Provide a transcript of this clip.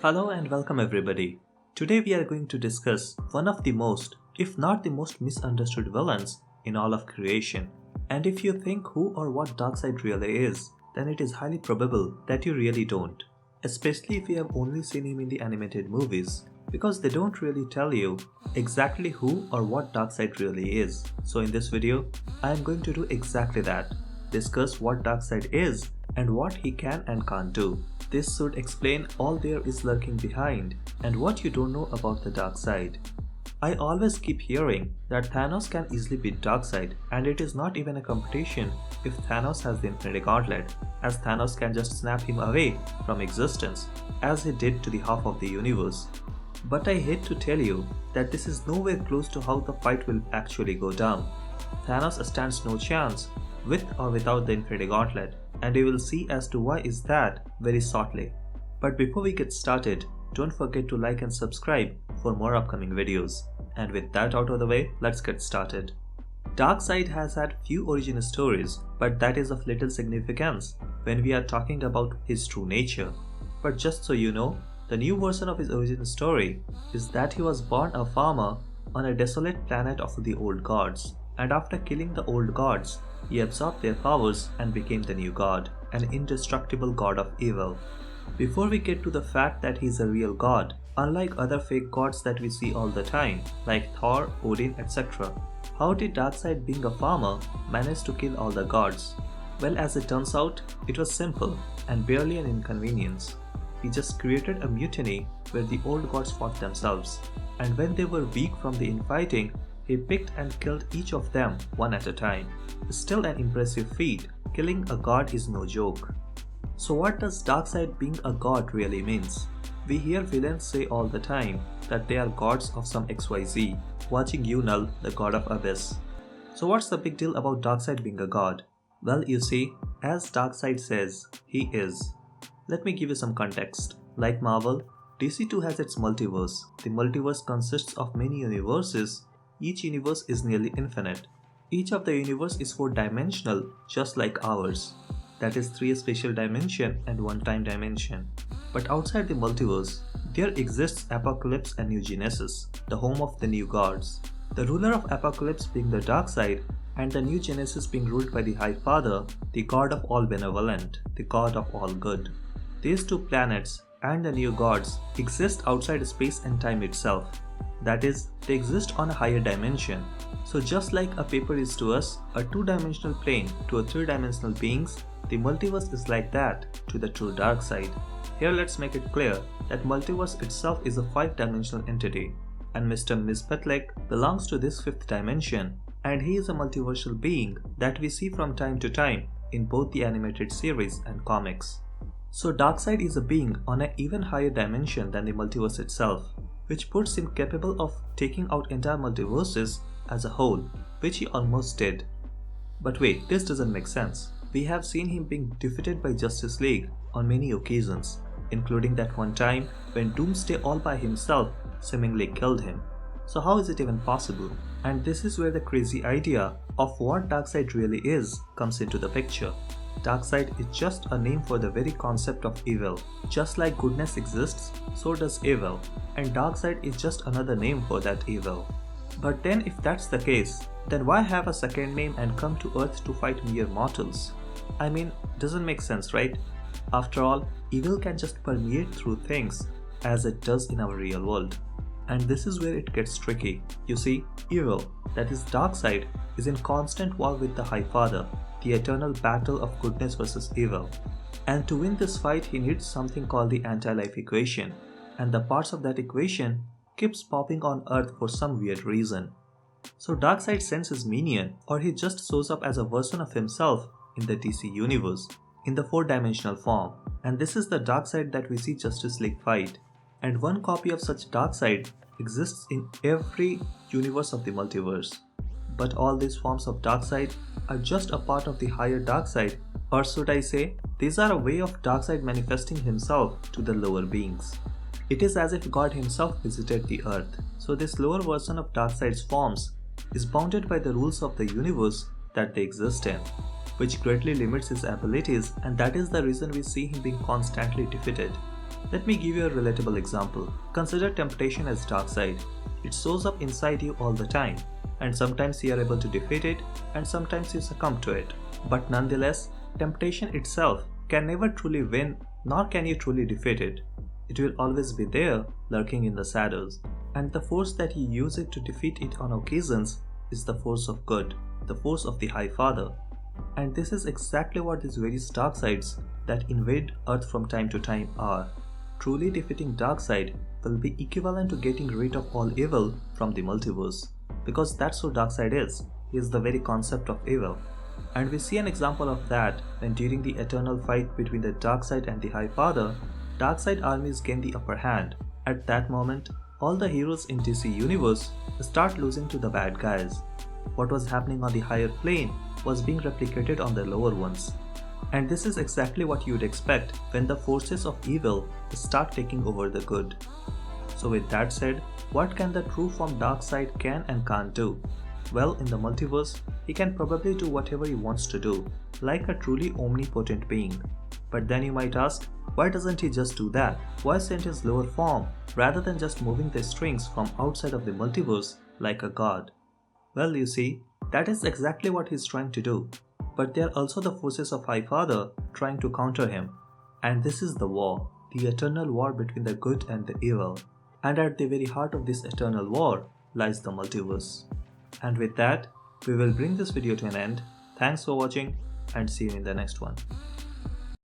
Hello and welcome everybody. Today we are going to discuss one of the most, if not the most misunderstood villains in all of creation. And if you think who or what Darkseid really is, then it is highly probable that you really don't. Especially if you have only seen him in the animated movies, because they don't really tell you exactly who or what Darkseid really is. So in this video, I am going to do exactly that. Discuss what Darkseid is and what he can and can't do. This should explain all there is lurking behind and what you don't know about the Darkseid. I always keep hearing that Thanos can easily beat Darkseid, and it is not even a competition if Thanos has the Infinity Gauntlet, as Thanos can just snap him away from existence, as he did to the half of the universe. But I hate to tell you that this is nowhere close to how the fight will actually go down. Thanos stands no chance with or without the Infinity Gauntlet, and you will see as to why is that very shortly. But before we get started, don't forget to like and subscribe for more upcoming videos. And with that out of the way, let's get started. Darkseid has had few origin stories, but that is of little significance when we are talking about his true nature. But just so you know, the new version of his origin story is that he was born a farmer on a desolate planet of the old gods, and after killing the old gods, he absorbed their powers and became the new god, an indestructible god of evil. Before we get to the fact that he is a real god, unlike other fake gods that we see all the time, like Thor, Odin, etc., how did Darkseid, being a farmer, manage to kill all the gods? Well, as it turns out, it was simple and barely an inconvenience. He just created a mutiny where the old gods fought themselves, and when they were weak from the infighting, he picked and killed each of them one at a time. Still an impressive feat, killing a god is no joke. So what does Darkseid being a god really means? We hear villains say all the time that they are gods of some XYZ, watching you Null, the god of Abyss. So what's the big deal about Darkseid being a god? Well, you see, as Darkseid says, he is. Let me give you some context. Like Marvel, DC too has its multiverse. The multiverse consists of many universes. Each universe is nearly infinite. Each of the universe is 4-dimensional, just like ours. That is 3 spatial dimension and 1 time dimension. But outside the multiverse, there exists Apocalypse and New Genesis, the home of the new gods. The ruler of Apocalypse being the Darkseid, and the New Genesis being ruled by the High Father, the god of all benevolent, the god of all good. These 2 planets and the new gods exist outside space and time itself. That is, they exist on a higher dimension. So just like a paper is to us a 2-dimensional plane to a 3-dimensional beings, the multiverse is like that to the true Darkseid. Here let's make it clear that multiverse itself is a 5-dimensional entity, and Mr. Mizpatlik belongs to this 5th dimension, and he is a multiversal being that we see from time to time in both the animated series and comics. So Darkseid is a being on an even higher dimension than the multiverse itself, which puts him capable of taking out entire multiverses as a whole, which he almost did. But wait, this doesn't make sense. We have seen him being defeated by Justice League on many occasions, including that one time when Doomsday all by himself seemingly killed him. So how is it even possible? And this is where the crazy idea of what Darkseid really is comes into the picture. Darkseid is just a name for the very concept of evil. Just like goodness exists, so does evil, and Darkseid is just another name for that evil. But then if that's the case, then why have a second name and come to Earth to fight mere mortals? I mean, doesn't make sense, right? After all, evil can just permeate through things, as it does in our real world. And this is where it gets tricky. You see, evil, that is Darkseid, is in constant war with the High Father, the eternal battle of goodness versus evil. And to win this fight, he needs something called the anti-life equation, and the parts of that equation keeps popping on Earth for some weird reason. So Darkseid sends his minion, or he just shows up as a version of himself in the DC universe, in the 4-dimensional form, and this is the Darkseid that we see Justice League fight. And one copy of such Darkseid exists in every universe of the multiverse. But all these forms of Darkseid are just a part of the higher Darkseid, or should I say, these are a way of Darkseid manifesting himself to the lower beings. It is as if God himself visited the earth. So this lower version of Darkseid's forms is bounded by the rules of the universe that they exist in, which greatly limits his abilities, and that is the reason we see him being constantly defeated. Let me give you a relatable example. Consider temptation as Darkseid. It shows up inside you all the time, and sometimes you are able to defeat it, and sometimes you succumb to it. But nonetheless, temptation itself can never truly win, nor can you truly defeat it. It will always be there, lurking in the shadows, and the force that you use it to defeat it on occasions is the force of good, the force of the High Father. And this is exactly what these various Darkseids that invade Earth from time to time are. Truly defeating Darkseid will be equivalent to getting rid of all evil from the multiverse, because that's who Darkseid is. He is the very concept of evil. And we see an example of that when during the eternal fight between the Darkseid and the High Father, Darkseid armies gain the upper hand. At that moment, all the heroes in DC Universe start losing to the bad guys. What was happening on the higher plane was being replicated on the lower ones. And this is exactly what you'd expect when the forces of evil start taking over the good. So with that said, what can the true form Darkseid can and can't do? Well, in the multiverse, he can probably do whatever he wants to do, like a truly omnipotent being. But then you might ask, why doesn't he just do that? Why send his lower form rather than just moving the strings from outside of the multiverse like a god? Well, you see, that is exactly what he's trying to do. But they are also the forces of High Father trying to counter him. And this is the war, the eternal war between the good and the evil. And at the very heart of this eternal war lies the multiverse. And with that, we will bring this video to an end. Thanks for watching and see you in the next one.